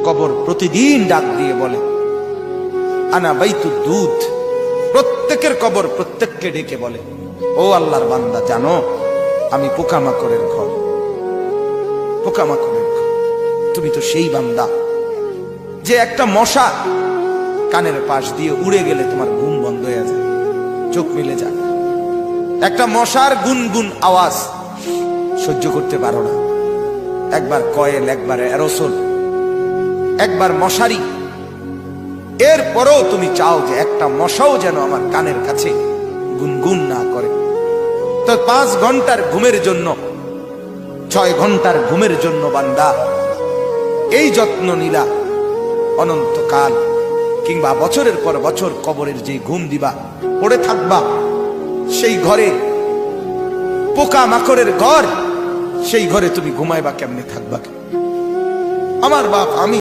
কবর প্রতিদিন ডাক দিয়ে বলে আনা বাইতুদ দুধ। প্রত্যেকের কবর প্রত্যেককে ডেকে বলে, ও আল্লাহর বান্দা, জানো আমি পোকামাকড়ের ঘর, পোকামাকড়ের ঘর। তুমি তো সেই বান্দা যে একটা মশা কানের পাশ দিয়ে উড়ে গেলে তোমার ঘুম বন্ধ হয়ে যায়, চোখ মিলে যায়। একটা মশার গুনগুন আওয়াজ সহ্য করতে পারো না। একবার কয়েল, একবার অ্যারোসোল, একবার মশারি, এরপরেও তুমি চাও যে একটা মশাও যেন আমার কানের কাছে গুনগুন না করে। তো 5 ঘন্টার ঘুমের জন্য, 6 ঘন্টার ঘুমের জন্য বান্দা এই যত্ন নিলা, অনন্তকাল কিংবা বছরের পর বছর কবরের যে ঘুম দিবা, পড়ে থাকবা সেই ঘরে, পোকা মাকড়ের ঘর, সেই ঘরে তুমি ঘুমাইবা কেমনে, থাকবা? আমার বাপ, আমি